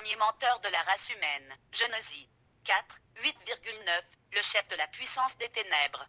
premier menteur de la race humaine. Genèse 4, 8,9, le chef de la puissance des ténèbres.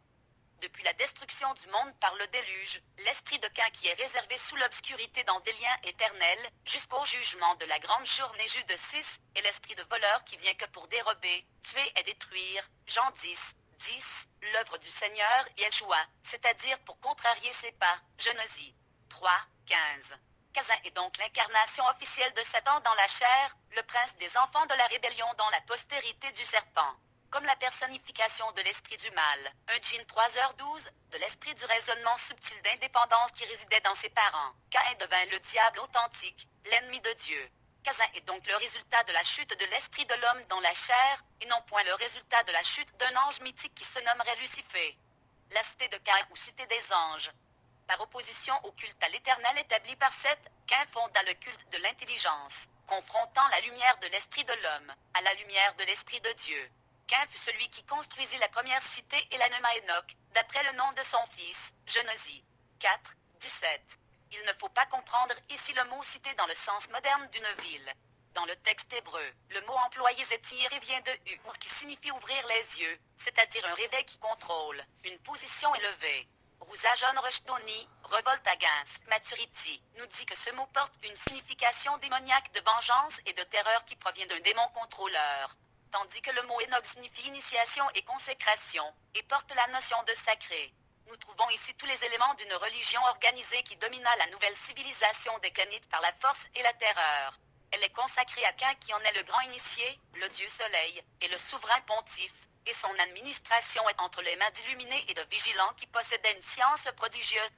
Depuis la destruction du monde par le déluge, l'esprit de Cain qui est réservé sous l'obscurité dans des liens éternels, jusqu'au jugement de la grande journée Jude 6, et l'esprit de voleur qui vient que pour dérober, tuer et détruire, Jean 10, 10, l'œuvre du Seigneur Yeshua, c'est-à-dire pour contrarier ses pas, Genèse 3, 15. Caïn est donc l'incarnation officielle de Satan dans la chair, le prince des enfants de la rébellion dans la postérité du serpent. Comme la personnification de l'esprit du mal, un djinn 3h12, de l'esprit du raisonnement subtil d'indépendance qui résidait dans ses parents, Caïn devint le diable authentique, l'ennemi de Dieu. Caïn est donc le résultat de la chute de l'esprit de l'homme dans la chair, et non point le résultat de la chute d'un ange mythique qui se nommerait Lucifer. La cité de Caïn ou cité des anges. Par opposition au culte à l'éternel établi par Seth, Caïn fonda le culte de l'intelligence, confrontant la lumière de l'esprit de l'homme à la lumière de l'esprit de Dieu. Caïn fut celui qui construisit la première cité et la nomma Enoch, d'après le nom de son fils, Genèse 4, 17. Il ne faut pas comprendre ici le mot cité dans le sens moderne d'une ville. Dans le texte hébreu, le mot employé zétiré vient de ur qui signifie ouvrir les yeux, c'est-à-dire un réveil qui contrôle, une position élevée. Rouza John Rushdoni, Revolt Against Maturity, nous dit que ce mot porte une signification démoniaque de vengeance et de terreur qui provient d'un démon contrôleur. Tandis que le mot Enoch signifie initiation et consécration, et porte la notion de sacré. Nous trouvons ici tous les éléments d'une religion organisée qui domina la nouvelle civilisation des Canites par la force et la terreur. Elle est consacrée à Cain qui en est le grand initié, le dieu soleil, et le souverain pontife, et son administration est entre les mains d'illuminés et de vigilants qui possédaient une science prodigieuse.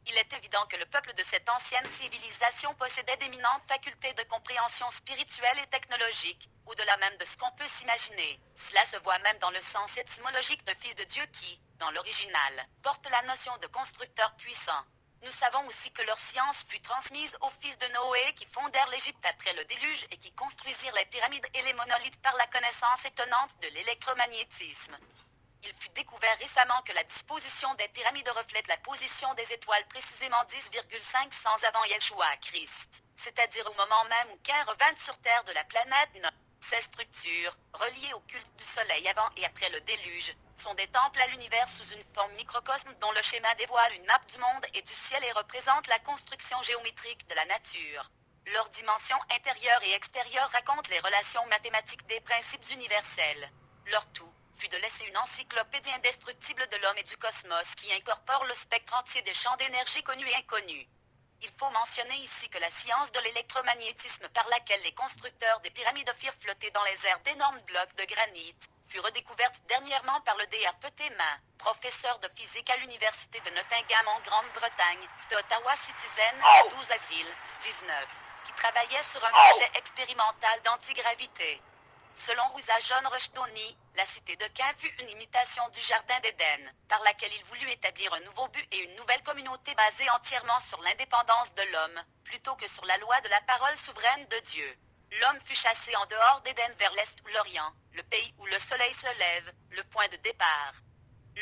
Il est évident que le peuple de cette ancienne civilisation possédait d'éminentes facultés de compréhension spirituelle et technologique, au-delà même de ce qu'on peut s'imaginer. Cela se voit même dans le sens étymologique de fils de Dieu qui, dans l'original, porte la notion de constructeur puissant. Nous savons aussi que leur science fut transmise aux fils de Noé qui fondèrent l'Égypte après le déluge et qui construisirent les pyramides et les monolithes par la connaissance étonnante de l'électromagnétisme. Il fut découvert récemment que la disposition des pyramides reflète la position des étoiles précisément 10,500 avant Yeshua Christ, c'est-à-dire au moment même où Cain revint sur terre de la planète Noé. Ces structures, reliées au culte du soleil avant et après le déluge, sont des temples à l'univers sous une forme microcosme dont le schéma dévoile une map du monde et du ciel et représente la construction géométrique de la nature. Leurs dimensions intérieures et extérieures racontent les relations mathématiques des principes universels. Leur tout fut de laisser une encyclopédie indestructible de l'homme et du cosmos qui incorpore le spectre entier des champs d'énergie connus et inconnus. Il faut mentionner ici que la science de l'électromagnétisme par laquelle les constructeurs des pyramides firent flotter dans les airs d'énormes blocs de granit, fut redécouverte dernièrement par le Dr. Petema, professeur de physique à l'Université de Nottingham en Grande-Bretagne, d'Ottawa Citizen, le 12 avril 19, qui travaillait sur un projet expérimental d'antigravité. Selon Rouza John Rushdoni, la cité de Cain fut une imitation du Jardin d'Éden, par laquelle il voulut établir un nouveau but et une nouvelle communauté basée entièrement sur l'indépendance de l'homme, plutôt que sur la loi de la parole souveraine de Dieu. L'homme fut chassé en dehors d'Éden vers l'est ou l'Orient, le pays où le soleil se lève, le point de départ.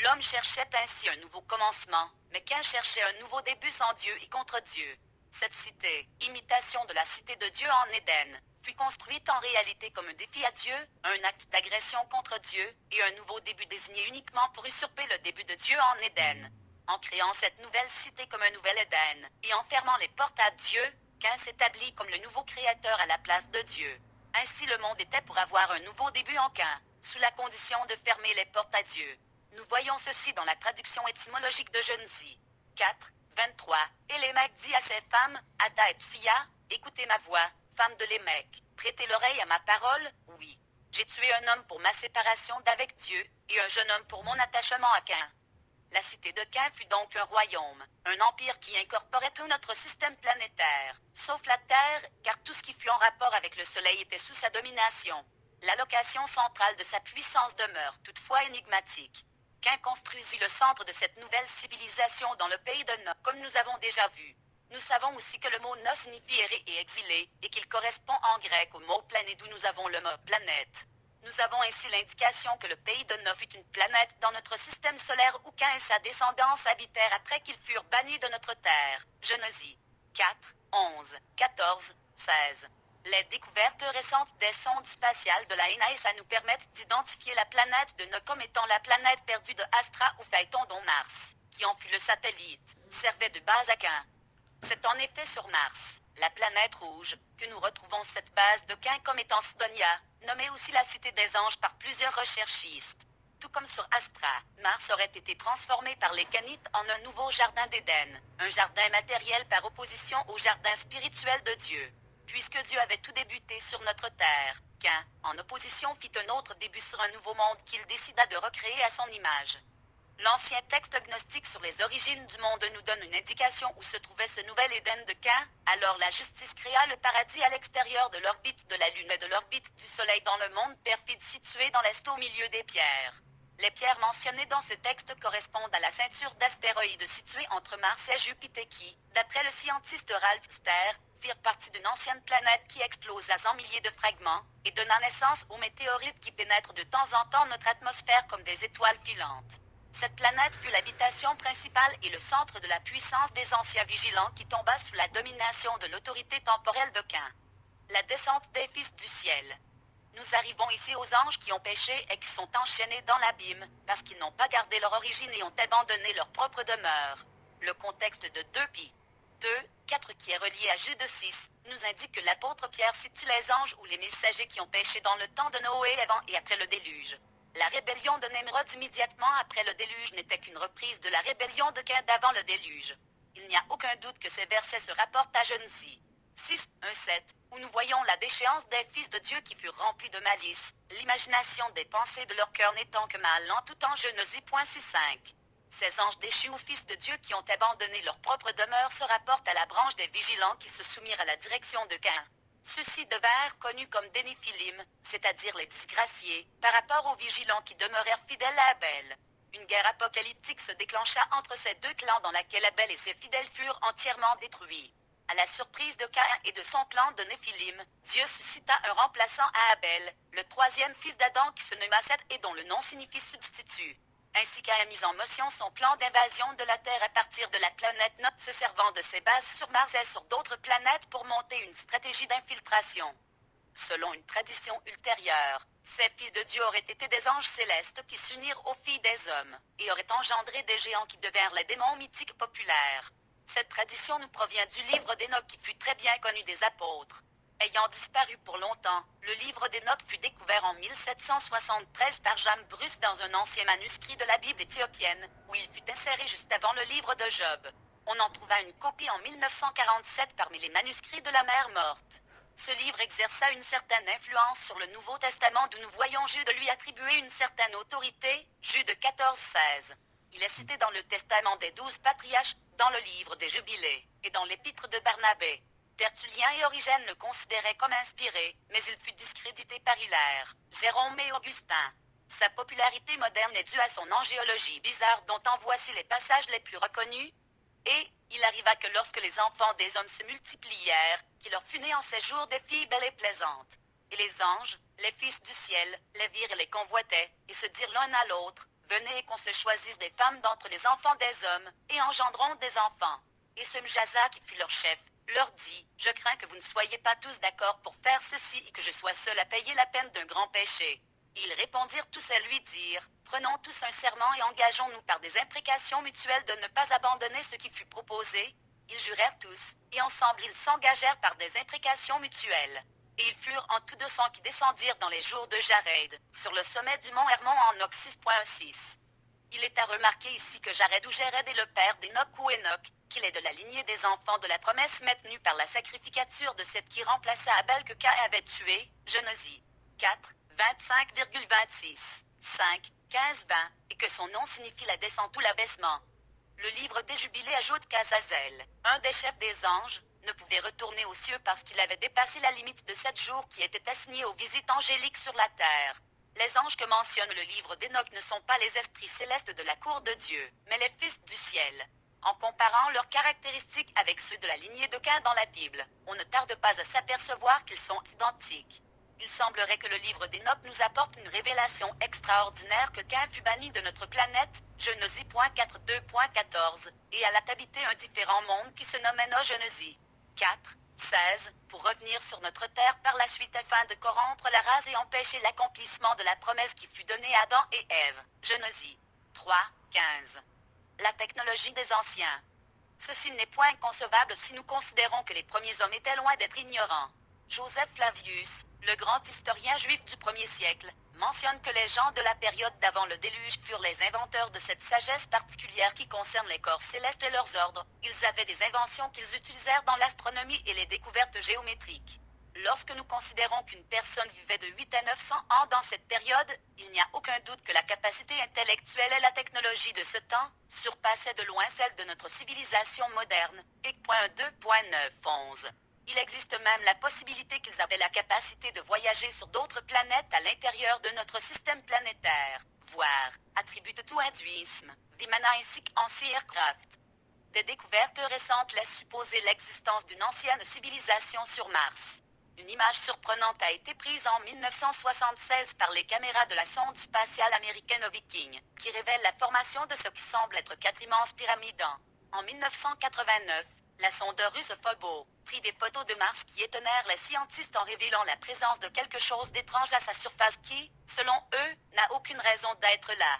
L'homme cherchait ainsi un nouveau commencement, mais Cain cherchait un nouveau début sans Dieu et contre Dieu. Cette cité, imitation de la cité de Dieu en Éden, fut construite en réalité comme un défi à Dieu, un acte d'agression contre Dieu, et un nouveau début désigné uniquement pour usurper le début de Dieu en Éden. En créant cette nouvelle cité comme un nouvel Éden, et en fermant les portes à Dieu, Cain s'établit comme le nouveau créateur à la place de Dieu. Ainsi le monde était pour avoir un nouveau début en Cain, sous la condition de fermer les portes à Dieu. Nous voyons ceci dans la traduction étymologique de Genèse 4, 23. Et Lémec dit à ses femmes, Ada et Psia, écoutez ma voix, femmes de Lémec, prêtez l'oreille à ma parole, oui. J'ai tué un homme pour ma séparation d'avec Dieu, et un jeune homme pour mon attachement à Cain. La cité de Cain fut donc un royaume, un empire qui incorporait tout notre système planétaire, sauf la Terre, car tout ce qui fut en rapport avec le Soleil était sous sa domination. La location centrale de sa puissance demeure toutefois énigmatique. Cain construisit le centre de cette nouvelle civilisation dans le pays de Nod, comme nous avons déjà vu. Nous savons aussi que le mot Nod signifie erré et exilé, et qu'il correspond en grec au mot planète d'où nous avons le mot planète. Nous avons ainsi l'indication que le pays de Nod fut une planète dans notre système solaire où Cain et sa descendance habitèrent après qu'ils furent bannis de notre terre. Genèse 4, 11, 14, 16. Les découvertes récentes des sondes spatiales de la NASA nous permettent d'identifier la planète de Noc comme étant la planète perdue de Astra ou Phaéton dont Mars, qui en fut le satellite, servait de base à Cain. C'est en effet sur Mars, la planète rouge, que nous retrouvons cette base de Cain comme étant Sidonia, nommée aussi la Cité des Anges par plusieurs recherchistes. Tout comme sur Astra, Mars aurait été transformé par les Canites en un nouveau jardin d'Éden, un jardin matériel par opposition au jardin spirituel de Dieu. Puisque Dieu avait tout débuté sur notre terre, Cain, en opposition, fit un autre début sur un nouveau monde qu'il décida de recréer à son image. L'ancien texte gnostique sur les origines du monde nous donne une indication où se trouvait ce nouvel Éden de Cain. Alors la justice créa le paradis à l'extérieur de l'orbite de la Lune et de l'orbite du Soleil dans le monde perfide situé dans l'Est au milieu des pierres. Les pierres mentionnées dans ce texte correspondent à la ceinture d'astéroïdes située entre Mars et Jupiter qui, d'après le scientiste Ralph Ster, firent partie d'une ancienne planète qui explosa en milliers de fragments et donna naissance aux météorites qui pénètrent de temps en temps notre atmosphère comme des étoiles filantes. Cette planète fut l'habitation principale et le centre de la puissance des anciens vigilants qui tomba sous la domination de l'autorité temporelle de Cain. La descente des fils du ciel. Nous arrivons ici aux anges qui ont péché et qui sont enchaînés dans l'abîme, parce qu'ils n'ont pas gardé leur origine et ont abandonné leur propre demeure. Le contexte de 2 Pi 2, 4 qui est relié à Jude 6, nous indique que l'apôtre Pierre situe les anges ou les messagers qui ont péché dans le temps de Noé avant et après le déluge. La rébellion de Nemrod immédiatement après le déluge n'était qu'une reprise de la rébellion de Cain d'avant le déluge. Il n'y a aucun doute que ces versets se rapportent à Genèse 6, 1, 7, où nous voyons la déchéance des fils de Dieu qui furent remplis de malice, l'imagination des pensées de leur cœur n'étant que mal en tout temps. Genèse 6.5. Ces anges déchus ou fils de Dieu qui ont abandonné leur propre demeure se rapportent à la branche des vigilants qui se soumirent à la direction de Cain. Ceux-ci devinrent connus comme des Néphilim, c'est-à-dire les disgraciés, par rapport aux vigilants qui demeurèrent fidèles à Abel. Une guerre apocalyptique se déclencha entre ces deux clans dans laquelle Abel et ses fidèles furent entièrement détruits. À la surprise de Caïn et de son clan de Néphilim, Dieu suscita un remplaçant à Abel, le troisième fils d'Adam qui se nomma Seth et dont le nom signifie substitut. Ainsi Caïn a mis en motion son plan d'invasion de la Terre à partir de la planète Noc, se servant de ses bases sur Mars et sur d'autres planètes pour monter une stratégie d'infiltration. Selon une tradition ultérieure, ces fils de Dieu auraient été des anges célestes qui s'unirent aux filles des hommes, et auraient engendré des géants qui devinrent les démons mythiques populaires. Cette tradition nous provient du livre d'Enoch qui fut très bien connu des apôtres. Ayant disparu pour longtemps, le livre d'Enoch fut découvert en 1773 par James Bruce dans un ancien manuscrit de la Bible éthiopienne, où il fut inséré juste avant le livre de Job. On en trouva une copie en 1947 parmi les manuscrits de la mer morte. Ce livre exerça une certaine influence sur le Nouveau Testament d'où nous voyons Jude lui attribuer une certaine autorité, Jude 14-16. Il est cité dans le testament des 12 patriarches, dans le livre des Jubilés, et dans l'épître de Barnabé. Tertullien et Origène le considéraient comme inspiré, mais il fut discrédité par Hilaire, Jérôme et Augustin. Sa popularité moderne est due à son angéologie bizarre dont en voici les passages les plus reconnus. Et il arriva que lorsque les enfants des hommes se multiplièrent, qu'il leur fut né en ces jours des filles belles et plaisantes. Et les anges, les fils du ciel, les virent et les convoitaient, et se dirent l'un à l'autre, venez qu'on se choisisse des femmes d'entre les enfants des hommes, et engendrons des enfants. Et ce Mjasa qui fut leur chef, leur dit, je crains que vous ne soyez pas tous d'accord pour faire ceci et que je sois seul à payer la peine d'un grand péché. Ils répondirent tous à lui dire, prenons tous un serment et engageons-nous par des imprécations mutuelles de ne pas abandonner ce qui fut proposé. Ils jurèrent tous, et ensemble ils s'engagèrent par des imprécations mutuelles. Et ils furent en tout 200 qui descendirent dans les jours de Jared, sur le sommet du mont Hermon en Noc 6.6. Il est à remarquer ici que Jared ou Jared est le père d'Enoch ou Enoch, qu'il est de la lignée des enfants de la promesse maintenue par la sacrificature de cette qui remplaça Abel que Caïn avait tué, Genèse 4, 25,26, 5, 15, 20, et que son nom signifie la descente ou l'abaissement. Le livre des Jubilés ajoute qu'Azazel, un des chefs des anges, ne pouvait retourner aux cieux parce qu'il avait dépassé la limite de 7 jours qui était assignée aux visites angéliques sur la terre. Les anges que mentionne le livre d'Enoch ne sont pas les esprits célestes de la cour de Dieu, mais les fils du ciel. En comparant leurs caractéristiques avec ceux de la lignée de Caïn dans la Bible, on ne tarde pas à s'apercevoir qu'ils sont identiques. Il semblerait que le livre d'Enoch nous apporte une révélation extraordinaire que Caïn fut banni de notre planète, Genèse 4.2.14, et alla habiter un différent monde qui se nomme Enoch. Genèse 4, 16. Pour revenir sur notre terre par la suite afin de corrompre la race et empêcher l'accomplissement de la promesse qui fut donnée à Adam et Ève. Genèse 3, 15. La technologie des anciens. Ceci n'est point inconcevable si nous considérons que les premiers hommes étaient loin d'être ignorants. Joseph Flavius, le grand historien juif du 1er siècle, mentionne que les gens de la période d'avant le déluge furent les inventeurs de cette sagesse particulière qui concerne les corps célestes et leurs ordres. Ils avaient des inventions qu'ils utilisèrent dans l'astronomie et les découvertes géométriques. Lorsque nous considérons qu'une personne vivait de 8 à 900 ans dans cette période, il n'y a aucun doute que la capacité intellectuelle et la technologie de ce temps surpassaient de loin celle de notre civilisation moderne. Et 2.9.11. Il existe même la possibilité qu'ils avaient la capacité de voyager sur d'autres planètes à l'intérieur de notre système planétaire. Voir attribute to hinduisme, Vimanaisik en Sea Aircraft. Des découvertes récentes laissent supposer l'existence d'une ancienne civilisation sur Mars. Une image surprenante a été prise en 1976 par les caméras de la sonde spatiale américaine Viking, qui révèle la formation de ce qui semble être 4 immenses pyramides. En 1989, la sonde russe Phobo prit des photos de Mars qui étonnèrent les scientistes en révélant la présence de quelque chose d'étrange à sa surface qui, selon eux, n'a aucune raison d'être là.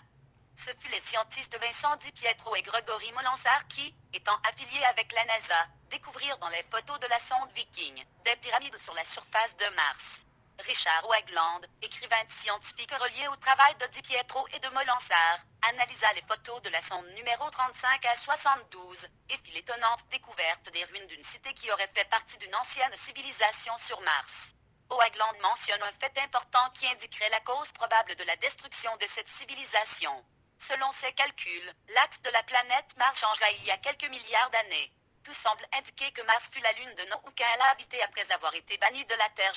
Ce fut les scientistes Vincent Di Pietro et Gregory Molansar qui, étant affiliés avec la NASA, découvrirent dans les photos de la sonde Viking des pyramides sur la surface de Mars. Richard Wegland, écrivain scientifique relié au travail de Di Pietro et de Molansar, analysa les photos de la sonde numéro 35 à 72 et fit l'étonnante découverte des ruines d'une cité qui aurait fait partie d'une ancienne civilisation sur Mars. Wegland mentionne un fait important qui indiquerait la cause probable de la destruction de cette civilisation. Selon ses calculs, l'axe de la planète Mars changea il y a quelques milliards d'années. Tout semble indiquer que Mars fut la lune de Noé qu'elle a habité après avoir été bannie de la Terre.